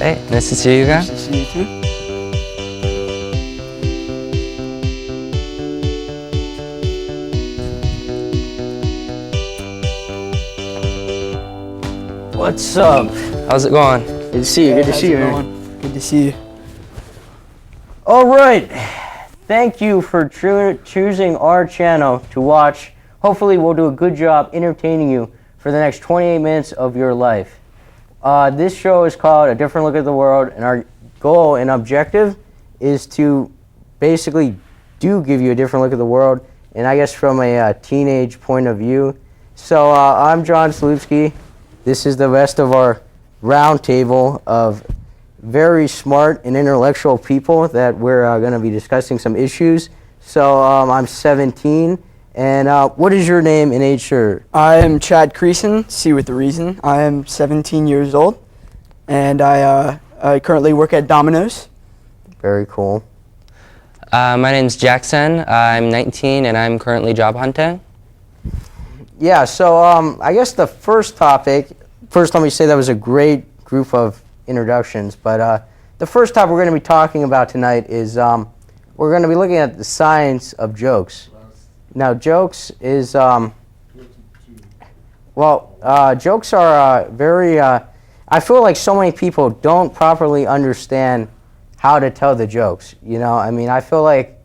Hey, nice to see you again. Nice to see you too. What's up? How's it going? Good to see you. Good to see you, man. Good to see you. All right. Thank you for choosing our channel to watch. Hopefully, we'll do a good job entertaining you for the next 28 minutes of your life. This show is called A Different Look at the World, and our goal and objective is to basically give you a different look at the world, and I guess from a teenage point of view. So I'm John Slupski. This is the rest of our round table of very smart and intellectual people that we're going to be discussing some issues. So I'm 17, and what is your name and age, sir? I am Chad Creason, C with the reason. I am 17 years old, and I currently work at Domino's. Very cool. My name's Jackson. I'm 19 and I'm currently job hunting. Yeah, so I guess the first topic, first let me say that was a great group of introductions, but the first topic we're going to be talking about tonight is we're going to be looking at the science of jokes. Now, jokes is, jokes are very, I feel like so many people don't properly understand how to tell the jokes, you know? I mean, I feel like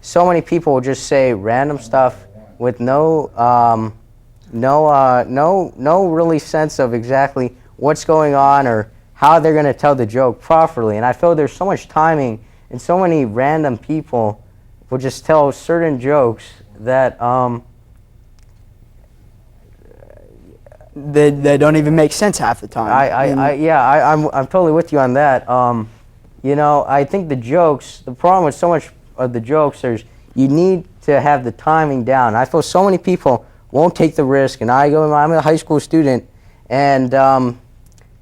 so many people will just say random stuff with no really sense of exactly what's going on or how they're going to tell the joke properly. And I feel there's so much timing and so many random people will just tell certain jokes that They don't even make sense half the time. I'm totally with you on that. You know, I think the problem with so much of the jokes is you need to have the timing down. I feel so many people won't take the risk, and I'm a high school student, and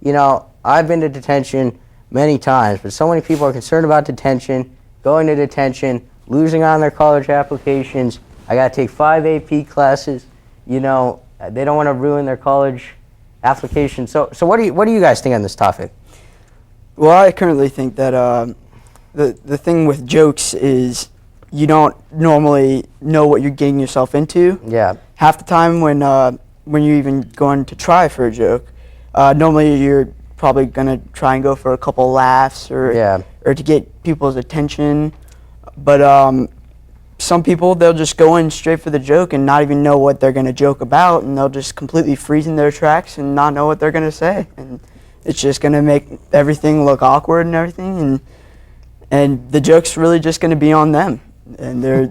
you know, I've been to detention many times, but so many people are concerned about detention, going to detention, losing on their college applications. I got to take 5 AP classes. You know, they don't want to ruin their college application. So what do you guys think on this topic? Well, I currently think that the thing with jokes is you don't normally know what you're getting yourself into. Yeah. Half the time when you're even going to try for a joke, normally you're probably gonna try and go for a couple laughs or to get people's attention. But some people, they'll just go in straight for the joke and not even know what they're gonna joke about, and they'll just completely freeze in their tracks and not know what they're gonna say, and it's just gonna make everything look awkward and everything, and the joke's really just gonna be on them. And they're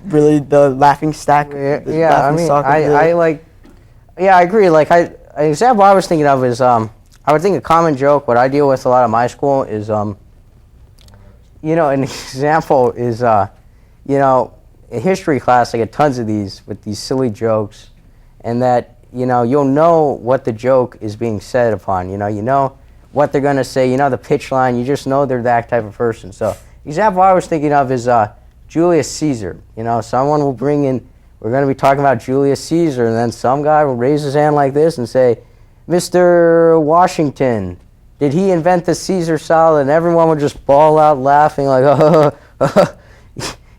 really the laughing stock. I agree. Like an example I was thinking of is I would think a common joke. What I deal with a lot at my school is you know, an example is you know, in history class I get tons of these with these silly jokes, and that you know you'll know what the joke is being said upon. You know what they're gonna say. You know the pitch line. You just know they're that type of person. So. Example I was thinking of is Julius Caesar. You know, someone will bring in, we're going to be talking about Julius Caesar, and then some guy will raise his hand like this and say, Mr. Washington, did he invent the Caesar salad? And everyone would just bawl out laughing like,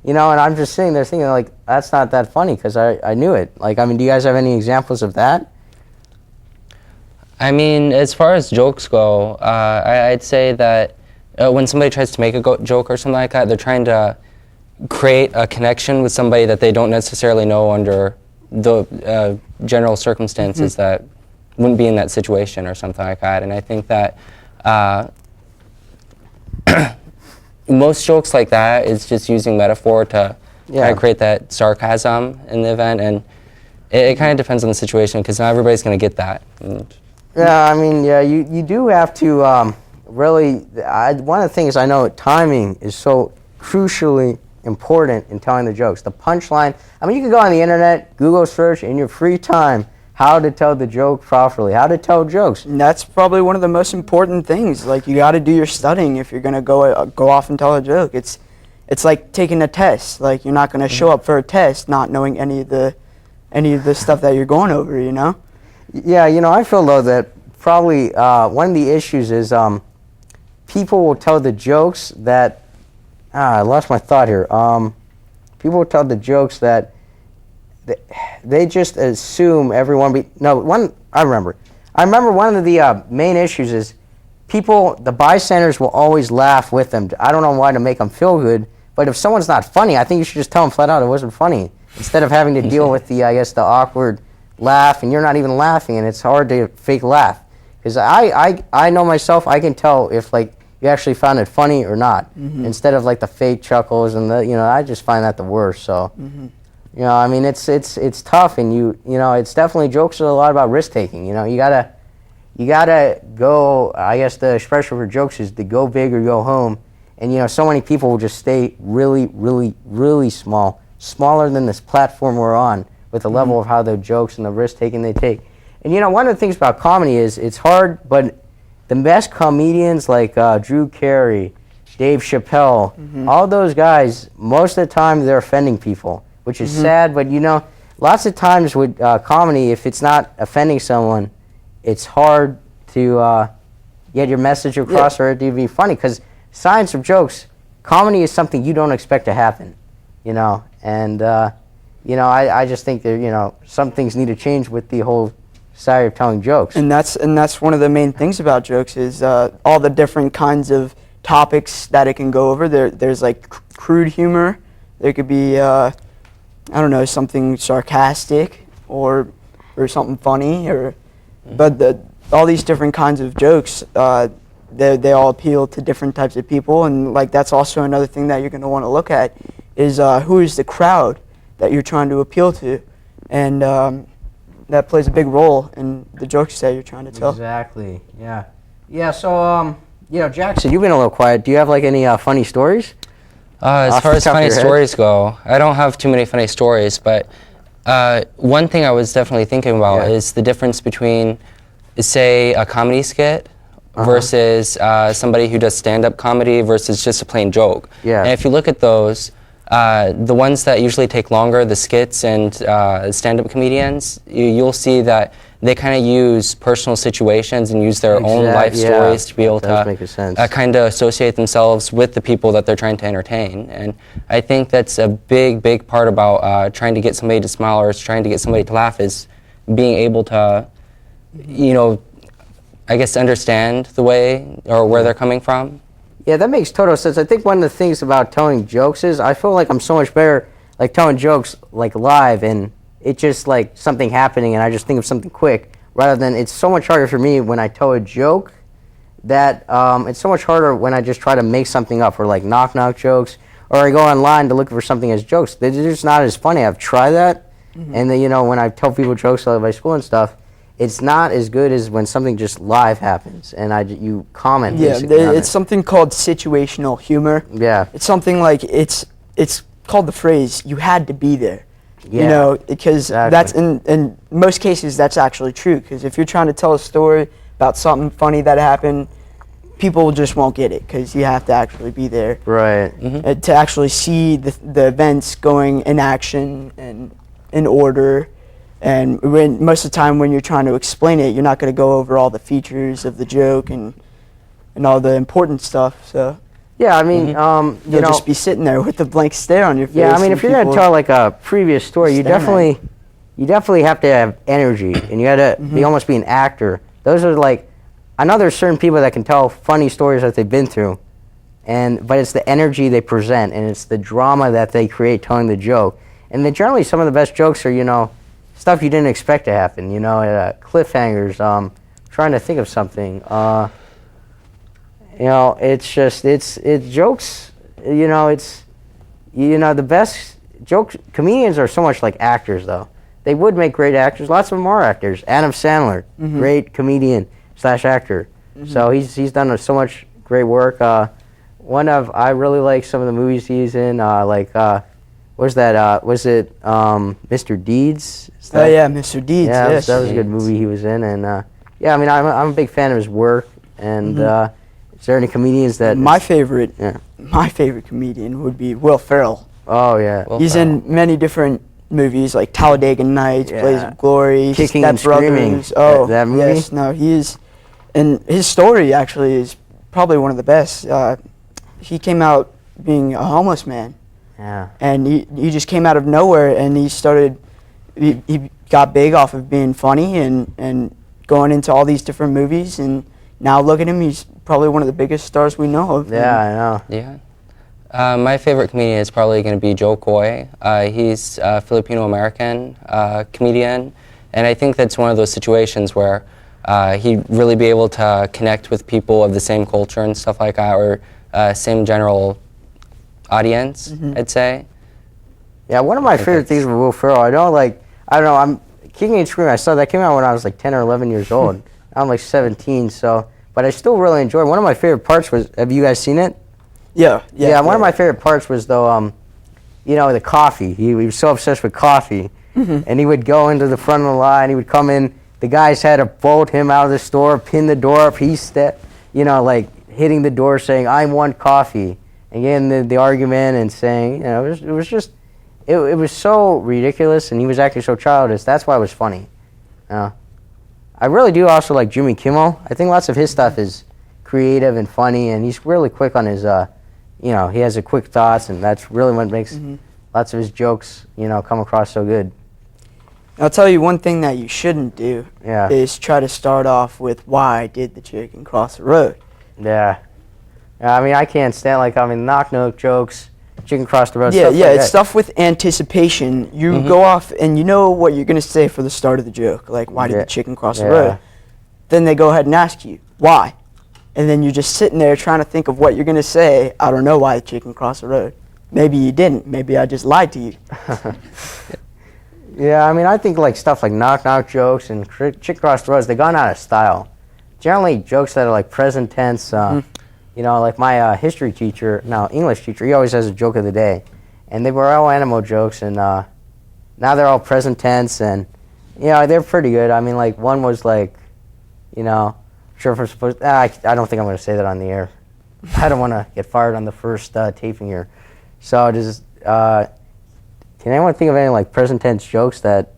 you know, and I'm just sitting there thinking like, that's not that funny because I knew it. Like, I mean, do you guys have any examples of that? I mean, as far as jokes go, I'd say that when somebody tries to make a joke or something like that, they're trying to create a connection with somebody that they don't necessarily know under the general circumstances that wouldn't be in that situation or something like that. And I think that most jokes like that is just using metaphor to kind of create that sarcasm in the event. And it kind of depends on the situation because not everybody's going to get that. Yeah, I mean, yeah, you do have to... Really, one of the things I know, timing is so crucially important in telling the jokes. The punchline, I mean, you can go on the internet, Google search in your free time how to tell the joke properly, how to tell jokes. And that's probably one of the most important things. Like, you got to do your studying if you're going to go off and tell a joke. It's like taking a test. Like, you're not going to show up for a test not knowing any of the stuff that you're going over, you know? Yeah, you know, I feel, though, that probably one of the issues is people will tell the jokes that I lost my thought here. People will tell the jokes that they just assume everyone I remember one of the main issues is the bystanders will always laugh with them. I don't know why, to make them feel good, but if someone's not funny, I think you should just tell them flat out it wasn't funny, instead of having to deal with the awkward laugh, and you're not even laughing, and it's hard to fake laugh. Because I know myself, I can tell if like you actually found it funny or not, instead of like the fake chuckles and I just find that the worst. So I mean, it's tough, and it's definitely, jokes are a lot about risk taking. You gotta go. I guess the expression for jokes is to go big or go home, and so many people will just stay really, really, really small, smaller than this platform we're on, with the level of how the jokes and the risk taking they take. And one of the things about comedy is it's hard, but the best comedians like Drew Carey, Dave Chappelle, all those guys, most of the time they're offending people, which is sad. But lots of times with comedy, if it's not offending someone, it's hard to get your message across or to be funny. Because science of jokes, comedy is something you don't expect to happen, and I just think that some things need to change with the whole side of telling jokes. And that's one of the main things about jokes is all the different kinds of topics that it can go over. There's like crude humor. There could be I don't know, something sarcastic or something funny, but all these different kinds of jokes, they all appeal to different types of people, and like that's also another thing that you're going to want to look at is who is the crowd that you're trying to appeal to, and that plays a big role in the jokes that you're trying to tell. Exactly. Yeah. So Jackson, you've been a little quiet. Do you have like any funny stories? As far as funny stories go, I don't have too many funny stories, but one thing I was definitely thinking about is the difference between, say, a comedy skit versus somebody who does stand-up comedy versus just a plain joke. Yeah. And if you look at those, the ones that usually take longer, the skits and stand-up comedians, you'll see that they kind of use personal situations and use their own life stories to be able to kind of associate themselves with the people that they're trying to entertain. And I think that's a big, big part about trying to get somebody to smile or trying to get somebody to laugh, is being able to, I guess, understand the way or where they're coming from. Yeah, that makes total sense. I think one of the things about telling jokes is I feel like I'm so much better like telling jokes like live, and it's just like something happening and I just think of something quick, rather than it's so much harder for me when I tell a joke that it's so much harder when I just try to make something up, or like knock jokes, or I go online to look for something as jokes. They're just not as funny. I've tried that, and then when I tell people jokes at my school and stuff, it's not as good as when something just live happens and you comment. Yeah, it's something called situational humor. Yeah, it's something like it's called the phrase "you had to be there." Yeah. Because that's in most cases that's actually true. Because if you're trying to tell a story about something funny that happened, people just won't get it because you have to actually be there. Right. To actually see the events going in action and in order. And most of the time when you're trying to explain it, you're not going to go over all the features of the joke and all the important stuff. So yeah, I mean, you'll just be sitting there with a blank stare on your face. Yeah, I mean, if you're going to tell like a previous story, you definitely have to have energy, and you got to almost be an actor. Those are like, I know there's certain people that can tell funny stories that they've been through, but it's the energy they present, and it's the drama that they create telling the joke. And then generally some of the best jokes are, stuff you didn't expect to happen, cliffhangers. Trying to think of something. It's just it's jokes. The best jokes. Comedians are so much like actors, though. They would make great actors. Lots of them are actors. Adam Sandler, great comedian / actor. So he's done so much great work. I really like some of the movies he's in. Was it Mr. Deeds? Oh yeah, Mr. Deeds. Yeah, yes. that was a good movie he was in, and I mean, I'm a big fan of his work. And is there any comedians that my favorite comedian would be Will Ferrell. Oh yeah, he's in many different movies like Talladega Nights, Blaze of Glory, Kicking Step and Screaming. Brothers. Oh, that movie. Yes, no, and his story actually is probably one of the best. He came out being a homeless man, Yeah. and he just came out of nowhere, and he got big off of being funny and going into all these different movies, and now look at him, he's probably one of the biggest stars we know of. Yeah, I know. Yeah. My favorite comedian is probably going to be Joe Coy. He's a Filipino-American comedian, and I think that's one of those situations where he'd really be able to connect with people of the same culture and stuff like that, or same general audience, I'd say. Yeah, one of my favorite things with Will Ferrell, I don't know, I'm Kicking and Screaming, I saw that came out when I was like 10 or 11 years old. I'm like 17, so, but I still really enjoy it. One of my favorite parts was, have you guys seen it? Yeah. One of my favorite parts was though, you know, the coffee. He was so obsessed with coffee, and he would go into the front of the line. He would come in. The guys had to bolt him out of the store, pin the door up. He you know, like hitting the door, saying, "I want coffee," and getting the argument and saying, you know, it was just, it was so ridiculous, and he was acting so childish. That's why it was funny. I really do also like Jimmy Kimmel. I think lots of his stuff is creative and funny, and he's really quick on his, you know, he has a quick thoughts, and that's really what makes lots of his jokes, you know, come across so good. I'll tell you one thing that you shouldn't do Yeah. is try to start off with why did the chicken cross the road. Yeah. I mean, I can't stand, like, I mean, knock-knock jokes, chicken cross the road, Yeah, stuff yeah, like it's that. stuff with anticipation. You go off and you know what you're going to say for the start of the joke, like, why did the chicken cross the road? Then they go ahead and ask you, why? And then you're just sitting there trying to think of what you're going to say. I don't know why the chicken crossed the road. Maybe you didn't. Maybe I just lied to you. Yeah, I mean, I think, like, stuff like knock-knock jokes and chicken cross the roads, they've gone out of style. Generally, jokes that are, like, present tense, you know, like my history teacher, English teacher, he always has a joke of the day. And they were all animal jokes, and now they're all present tense, and, you know, they're pretty good. I mean, like, one was, like, you know, sure if we're supposed I don't think I'm going to say that on the air. I don't want to get fired on the first taping here. So, just, can anyone think of any, like, present tense jokes that...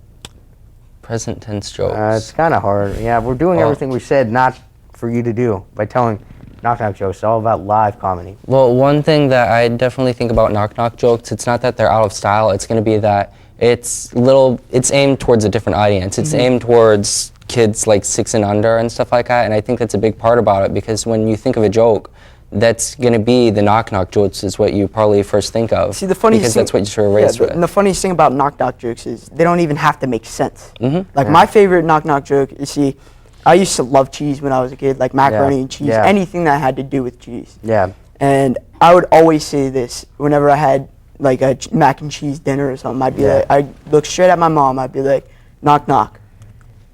Present tense jokes. It's kind of hard. Yeah, we're doing everything we said not for you to do by telling knock-knock jokes. It's all about live comedy. Well, one thing that I definitely think about knock-knock jokes, it's not that they're out of style, it's going to be that it's aimed towards a different audience. It's aimed towards kids like 6 and under and stuff like that, and I think that's a big part about it, because when you think of a joke, that's going to be the knock-knock jokes is what you probably first think of. See, the funniest because thing, that's what you're raised with. And the funniest thing about knock-knock jokes is they don't even have to make sense. Like, my favorite knock-knock joke, you see, I used to love cheese when I was a kid, like macaroni and cheese, anything that had to do with cheese. Yeah. And I would always say this whenever I had, like, a mac and cheese dinner or something. I'd be like, I'd look straight at my mom, I'd be like, knock, knock.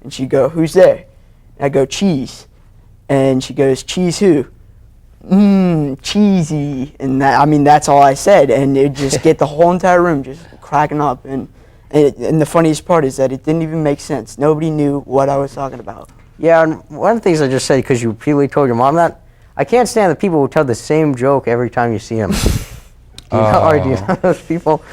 And she'd go, who's there? And I'd go, cheese. And she goes, cheese who? Cheesy. And that, I mean, that's all I said. And it'd just get the whole entire room just cracking up. And the funniest part is that it didn't even make sense. Nobody knew what I was talking about. Yeah, and one of the things I just said, because you repeatedly told your mom that, I can't stand the people who tell the same joke every time you see them. Do you know those people?